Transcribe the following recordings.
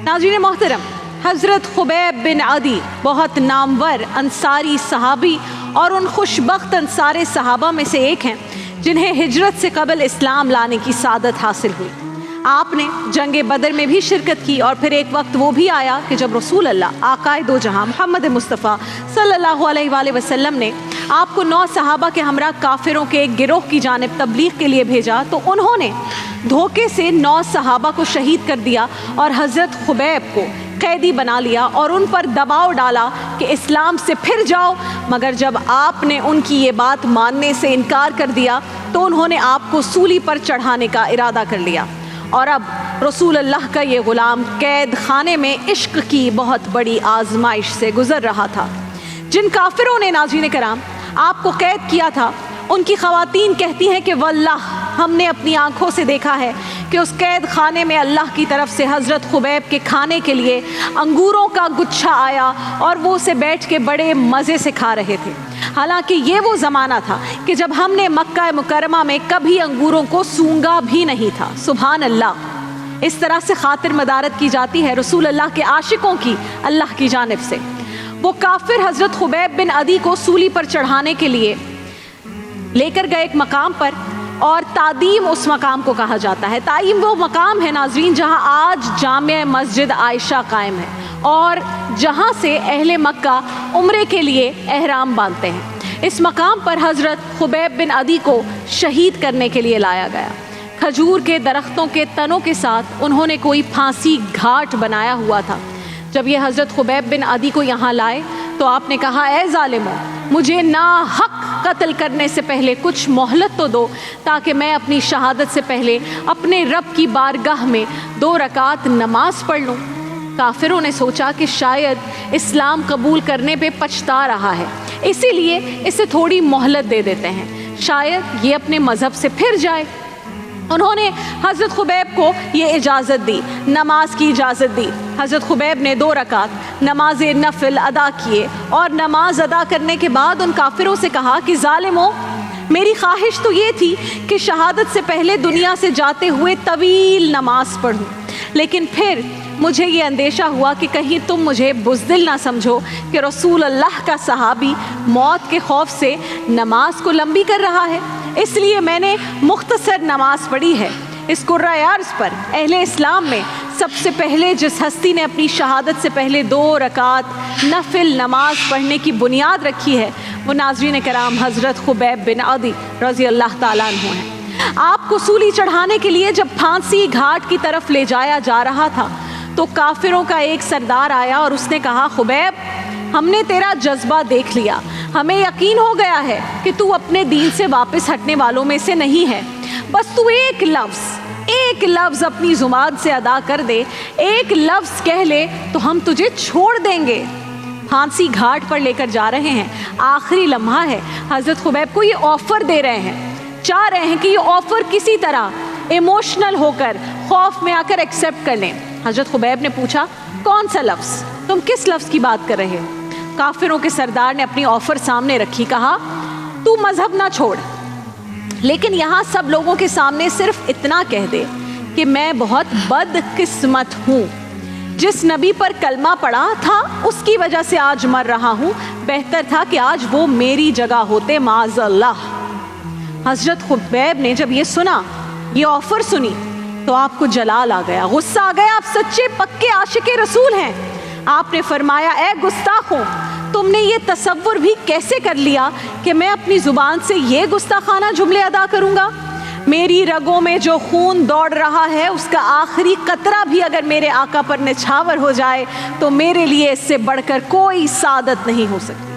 नाज़रीन मोहतरम, हज़रत खुबैब बिन अदी बहुत नामवर अंसारी सहाबी और उन खुशबख्त अंसारे सहाबा में से एक हैं जिन्हें हिजरत से कबल इस्लाम लाने की सादत हासिल हुई। आपने जंग बदर में भी शिरकत की और फिर एक वक्त वो भी आया कि जब रसूल अल्लाह आकाए दो जहां मोहम्मद मुस्तफ़ा सल्लल्लाहु अलैहि वसल्लम ने आपको 9 सहाबा के हमरा काफिरों के एक गिरोह की जानिब तबलीग के लिए भेजा, तो उन्होंने धोखे से 9 सहाबा को शहीद कर दिया और हज़रत खुबैब को कैदी बना लिया और उन पर दबाव डाला कि इस्लाम से फिर जाओ। मगर जब आपने उनकी ये बात मानने से इनकार कर दिया तो उन्होंने आपको सूली पर चढ़ाने का इरादा कर लिया। और अब रसूल अल्लाह का ये ग़ुलाम कैद खाने में इश्क की बहुत बड़ी आजमाइश से गुज़र रहा था। जिन काफिरों ने नाज़रीन कराम आपको कैद किया था, उनकी ख़वातीन कहती हैं कि वल्लाह हमने अपनी आँखों से देखा है कि उस कैद खाने में अल्लाह की तरफ से हज़रत खुबैब के खाने के लिए अंगूरों का गुच्छा आया और वो उसे बैठ के बड़े मज़े से खा रहे थे। हालांकि ये वो ज़माना था कि जब हमने मक्का मुकरमा में कभी अंगूरों को सूंघा भी नहीं था। सुभान अल्लाह। इस तरह से खातिर मदारत की जाती है रसूल अल्लाह के आशिकों की अल्लाह की जानिब से। वो काफिर हज़रत खुबैब बिन अदी को सूली पर चढ़ाने के लिए लेकर गए एक मकाम पर, और तादीम उस मकाम को कहा जाता है। तादीम वो मकाम है नाज़रीन जहाँ आज जामे मस्जिद आयशा कायम है और जहाँ से अहले मक्का उम्रे के लिए एहराम बांधते हैं। इस मकाम पर हज़रत खुबैब बिन अदी को शहीद करने के लिए लाया गया। खजूर के दरख्तों के तनों के साथ उन्होंने कोई फांसी घाट बनाया हुआ था। जब ये हज़रत खुबैब बिन अदी को यहाँ लाए तो आपने कहा, ए ज़ालिमों, मुझे नाहक कत्ल करने से पहले कुछ मोहलत तो दो ताकि मैं अपनी शहादत से पहले अपने रब की बारगाह में 2 रकात नमाज पढ़ लूँ। काफिरों ने सोचा कि शायद इस्लाम कबूल करने पे पछता रहा है, इसीलिए इसे थोड़ी मोहलत दे देते हैं, शायद ये अपने मज़हब से फिर जाए। उन्होंने हज़रत खुबैब को ये इजाज़त दी, नमाज की इजाज़त दी। हज़रत खुबैब ने 2 रकात नमाज नफिल अदा किए और नमाज अदा करने के बाद उन काफिरों से कहा कि ज़ालिमों, मेरी ख्वाहिश तो ये थी कि शहादत से पहले दुनिया से जाते हुए तवील नमाज पढ़ूं, लेकिन फिर मुझे ये अंदेशा हुआ कि कहीं तुम मुझे बुज़दिल ना समझो कि रसूल अल्लाह का सहाबी मौत के खौफ से नमाज को लंबी कर रहा है, इसलिए मैंने मुख्तसर नमाज पढ़ी है। इस कुर्रा अर्ज़ पर अहले इस्लाम में सबसे पहले जिस हस्ती ने अपनी शहादत से पहले 2 रकात नफिल नमाज पढ़ने की बुनियाद रखी है, वो नाज़रीन कराम हज़रत खुबैब बिन अदी रज़ी अल्लाह ताला अन्हु हैं। आपको सूली चढ़ाने के लिए जब फांसी घाट की तरफ ले जाया जा रहा था तो काफिरों का एक सरदार आया और उसने कहा, खुबैब, हमने तेरा जज्बा देख लिया, हमें यकीन हो गया है कि तू अपने दीन से वापस हटने वालों में से नहीं है। बस तू एक लफ्ज़ अपनी ज़ुबान से अदा कर दे, एक लफ्ज़ कह ले तो हम तुझे छोड़ देंगे। फांसी घाट पर लेकर जा रहे हैं, आखिरी लम्हा है, हज़रत खुबैब को ये ऑफ़र दे रहे हैं, चाह रहे हैं कि ये ऑफ़र किसी तरह इमोशनल होकर खौफ में आकर एक्सेप्ट कर लें। हज़रत खुबैब ने पूछा, कौन सा लफ्ज़, तुम किस लफ्ज़ की बात कर रहे हो? काफिरों के सरदार ने अपनी ऑफ़र सामने रखी, कहा, तू मज़हब ना छोड़, लेकिन यहाँ सब लोगों के सामने सिर्फ इतना कह दे कि मैं बहुत बदकिस्मत हूँ, जिस नबी पर कलमा पड़ा था उसकी वजह से आज मर रहा हूँ, बेहतर था कि आज वो मेरी जगह होते, माज़अल्लाह। हज़रत खुबैब ने जब ये सुना, ये ऑफ़र सुनी, तो आपको जलाल आ गया, गुस्सा आ गया। आप सच्चे पक्के आशिके रसूल हैं। आपने फरमाया, ए गुस्ताखों, तुमने ये तसव्वुर भी कैसे कर लिया कि मैं अपनी ज़ुबान से ये गुस्ताखाना जुमले अदा करूँगा? मेरी रगों में जो खून दौड़ रहा है उसका आखिरी कतरा भी अगर मेरे आका पर निछावर हो जाए तो मेरे लिए इससे बढ़कर कोई सादत नहीं हो सकती।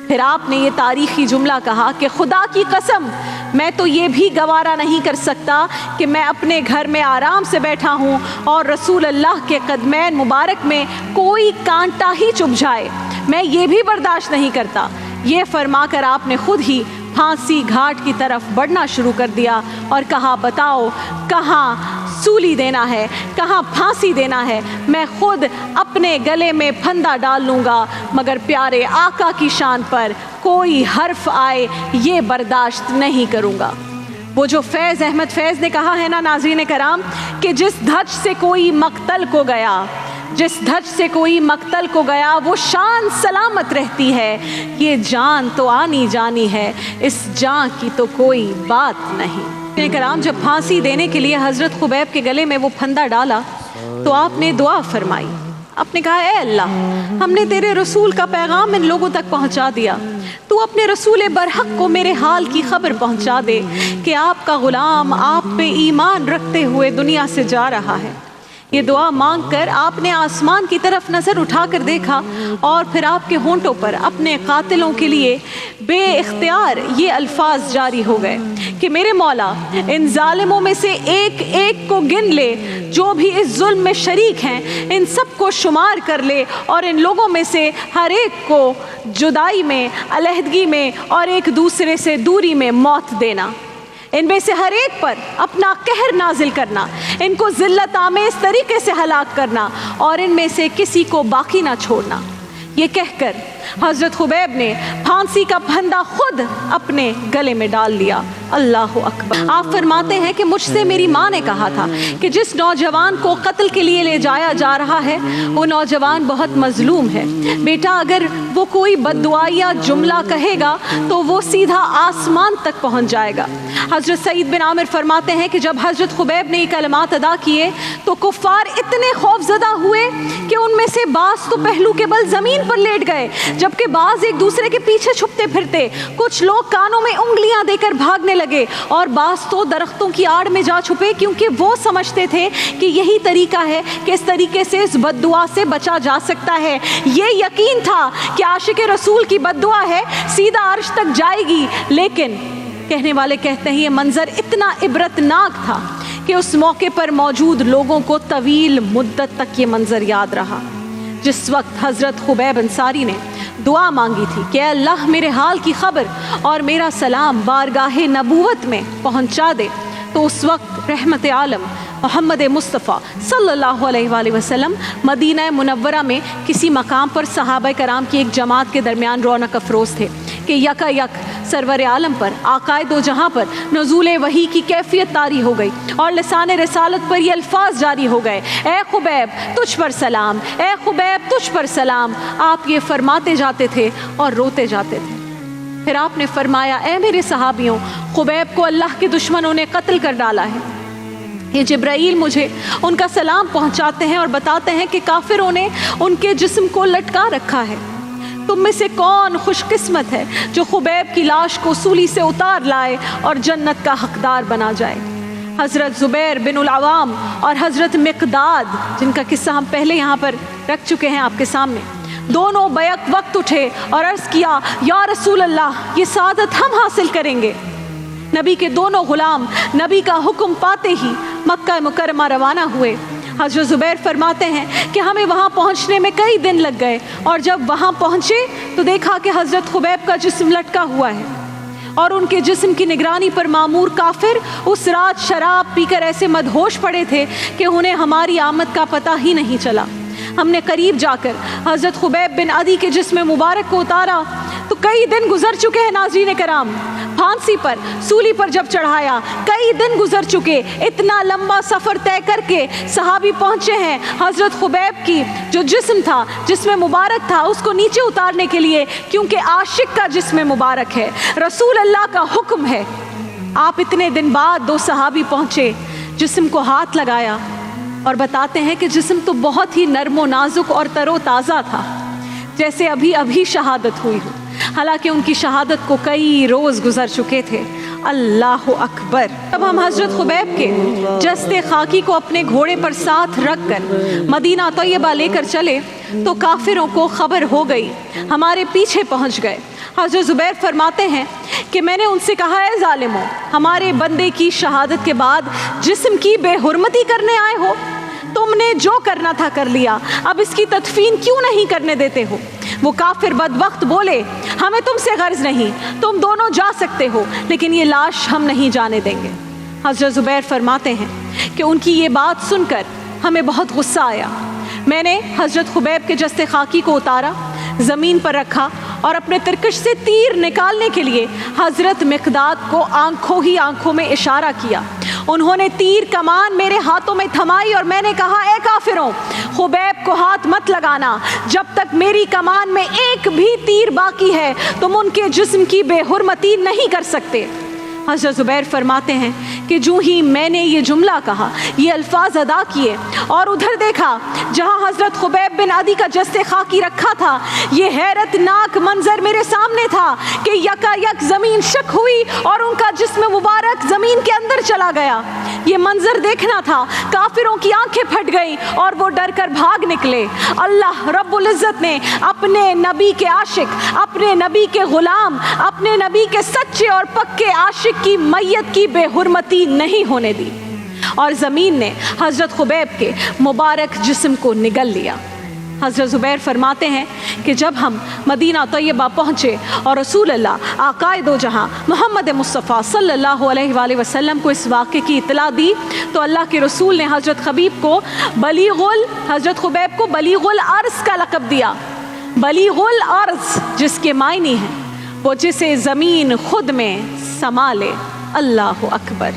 फिर आपने ये तारीख़ी जुमला कहा कि खुदा की कसम, मैं तो ये भी गवारा नहीं कर सकता कि मैं अपने घर में आराम से बैठा हूँ और रसूल अल्लाह के कदमैन मुबारक में कोई कांटा ही चुभ जाए, मैं ये भी बर्दाश्त नहीं करता। ये फरमाकर आपने खुद ही फांसी घाट की तरफ बढ़ना शुरू कर दिया और कहा, बताओ कहाँ सूली देना है, कहाँ फांसी देना है, मैं खुद अपने गले में फंदा डाल लूँगा, मगर प्यारे आका की शान पर कोई हर्फ आए ये बर्दाश्त नहीं करूँगा। वो जो फैज़ अहमद फैज़ ने कहा है ना नाज़रीन कराम, कि जिस धज से कोई मक्तल को गया जिस धज से कोई मक्तल को गया वो शान सलामत रहती है। ये जान तो आनी जानी है, इस जान की तो कोई बात नहीं। करम जब फांसी देने के लिए हज़रत खुबैब के गले में वो फंदा डाला तो आपने दुआ फरमाई। आपने कहा, ए अल्लाह, हमने तेरे रसूल का पैगाम इन लोगों तक पहुंचा दिया, तू अपने रसूल बरहक को मेरे हाल की खबर पहुंचा दे कि आपका गुलाम आप पे ईमान रखते हुए दुनिया से जा रहा है। ये दुआ मांगकर आपने आसमान की तरफ नज़र उठाकर देखा और फिर आपके होंठों पर अपने कातिलों के लिए बेइख्तियार ये अल्फाज जारी हो गए कि मेरे मौला, इन जालिमों में से एक एक को गिन ले, जो भी इस जुल्म में शरीक हैं इन सब को शुमार कर ले और इन लोगों में से हर एक को जुदाई में, अलहदगी में और एक दूसरे से दूरी में मौत देना। इनमें से हर एक पर अपना कहर नाजिल करना, इनको ज़िल्लत आमेज़ तरीके से हलाक करना और इनमें से किसी को बाकी ना छोड़ना। ये कहकर हज़रत खुबैब ने फांसी का फंदा खुद अपने गले में डाल लिया। अल्लाह अकबर। आप फरमाते हैं कि मुझसे मेरी माँ ने कहा था कि जिस नौजवान को कत्ल के लिए ले जाया जा रहा है वो नौजवान बहुत मजलूम है। बेटा, अगर वो कोई बद्दुआ या जुमला कहेगा तो वो सीधा आसमान तक पहुंच जाएगा। हज़रत सईद बिन आमिर फरमाते हैं कि जब हज़रत खुबैब ने ये कलमात अदा किए तो कुफ़ार इतने खौफज़दा हुए कि उनमें से बाज़ तो पहलू के बल ज़मीन पर लेट गए, जबकि बाज़ एक दूसरे के पीछे छुपते फिरते। कुछ लोग कानों में उंगलियां देकर भागने लगे और बाज़ तो दरख्तों की आड़ में जा छुपे, क्योंकि वो समझते थे कि यही तरीका है कि इस तरीके से इस बद्दुआ से बचा जा सकता है। ये यकीन था कि आशिक रसूल की बद्दुआ है, सीधा अर्श तक जाएगी। लेकिन कहने वाले कहते हैं ये मंजर इतना इबरतनाक था कि उस मौके पर मौजूद लोगों को तवील मुद्दत तक ये मंजर याद रहा। जिस वक्त हज़रत खुबैब अंसारी ने दुआ मांगी थी कि अल्लाह मेरे हाल की खबर और मेरा सलाम बारगाहे नबूवत में पहुंचा दे, तो उस वक्त रहमत आलम मोहम्मद मुस्तफ़ा सल्लल्लाहु अलैहि वसल्लम मदीना मुनव्वरा में किसी मकाम पर सहाबा कराम की एक जमात के दरमियान रौनक अफरोज़ थे कि यकायक सरवर आलम पर आकाए दो जहाँ पर नज़ूल वही की कैफियत तारी हो गई और लिसान रिसालत पर ये अल्फाज जारी हो गए, ए खुबैब तुझ पर सलाम, ए खुबैब तुझ पर सलाम। आप ये फरमाते जाते थे और रोते जाते थे। फिर आपने फरमाया, ए मेरे सहाबियों, खुबैब को अल्लाह के दुश्मनों ने कत्ल कर डाला है। ये जिब्राईल मुझे उनका सलाम पहुंचाते हैं और बताते हैं कि काफिरों ने उनके जिस्म को लटका रखा है। तुम में से कौन खुशकिस्मत है जो खुबैब की लाश को सूली से उतार लाए और जन्नत का हकदार बना जाए। हज़रत ज़ुबैर बिन उल अवाम और हज़रत मिक़दाद, जिनका किस्सा हम पहले यहाँ पर रख चुके हैं आपके सामने, दोनों बैक वक्त उठे और अर्ज़ किया, या रसूल अल्लाह, ये सादत हम हासिल करेंगे। नबी के दोनों गुलाम नबी का हुक्म पाते ही मक्का मुकरमा रवाना हुए। हज़रत ज़ुबैर फरमाते हैं कि हमें वहाँ पहुँचने में कई दिन लग गए और जब वहाँ पहुँचे तो देखा कि हज़रत खुबैब का जिस्म लटका हुआ है और उनके जिस्म की निगरानी पर मामूर काफिर उस रात शराब पीकर ऐसे मदहोश पड़े थे कि उन्हें हमारी आमद का पता ही नहीं चला। हमने करीब जाकर हज़रत खुबैब बिन अदी के जिस्म मुबारक को उतारा तो कई दिन गुजर चुके हैं। नाज़रीन कराम, फांसी पर, सूली पर जब चढ़ाया कई दिन गुजर चुके। इतना लंबा सफ़र तय करके सहाबी पहुँचे हैं हज़रत खुबैब की जो जिस्म था, जिस्म मुबारक था, उसको नीचे उतारने के लिए, क्योंकि आशिक का जिस्म मुबारक है, रसूल अल्लाह का हुक्म है। आप इतने दिन बाद दो सहाबी पहुँचे, जिस्म को हाथ लगाया और बताते हैं कि जिस्म तो बहुत ही नर्मो नाजुक और तरोताज़ा था, जैसे अभी अभी शहादत हुई हो। हालांकि उनकी शहादत को कई रोज़ गुजर चुके थे। अल्लाह अकबर। तब हम हज़रत खुबैब के जस्ते खाकी को अपने घोड़े पर साथ रख कर मदीना तैयबा लेकर चले तो काफिरों को खबर हो गई, हमारे पीछे पहुंच गए। हज़रत ज़ुबैर फरमाते हैं कि मैंने उनसे कहा, है ज़ालिमों, हमारे बंदे की शहादत के बाद जिस्म की बेहुरमती करने आए हो? तुमने जो करना था कर लिया, अब इसकी तदफीन क्यों नहीं करने देते हो? वो काफिर बदबख्त बोले, हमें तुमसे गर्ज नहीं, तुम दोनों जा सकते हो, लेकिन ये लाश हम नहीं जाने देंगे। हज़रत ज़ुबैर फरमाते हैं कि उनकी ये बात सुनकर हमें बहुत गुस्सा आया। मैंने हज़रत खुबैब के जस्ते खाकी को उतारा, ज़मीन पर रखा और अपने तिरकश से तीर निकालने के लिए हज़रत मिक़दाद को आंखों ही आंखों में इशारा किया। انہوں نے تیر کمان میرے ہاتھوں میں تھمائی اور میں نے کہا اے کافروں، خبیب کو ہاتھ مت لگانا، جب تک میری کمان میں ایک بھی تیر باقی ہے تم ان کے جسم کی بے حرمتی نہیں کر سکتے۔ حضرت زبیر فرماتے ہیں کہ جو ہی میں نے یہ جملہ کہا، یہ الفاظ ادا کیے اور ادھر دیکھا جہاں حضرت خبیب بن عدی کا جسد خاکی رکھا تھا، یہ حیرت ناک منظر میرے سامنے تھا کہ یکا یک زمین شک ہوئی اور ان کا جسم مبارک زمین کے اندر چلا گیا۔ یہ منظر دیکھنا تھا، کافروں کی آنکھیں پھٹ گئیں اور وہ ڈر کر بھاگ نکلے۔ اللہ رب العزت نے اپنے نبی کے عاشق، اپنے نبی کے غلام، اپنے نبی کے سچے اور پکے عاشق کی میت کی بے حرمتی نہیں ہونے دی، اور زمین نے حضرت خبیب کے مبارک جسم کو نگل لیا۔ حضرت زبیر فرماتے ہیں کہ جب ہم مدینہ طیبہ پہنچے اور رسول اللہ آقائے دو جہاں محمد مصطفیٰ صلی اللہ علیہ وآلہ وسلم کو اس واقعے کی اطلاع دی تو اللہ کے رسول نے حضرت خبیب کو بلیغ الارض کا لقب دیا۔ بلیغ الارض جس کے معنی ہیں وہ جسے زمین خود میں سما لے۔ اللہ اکبر۔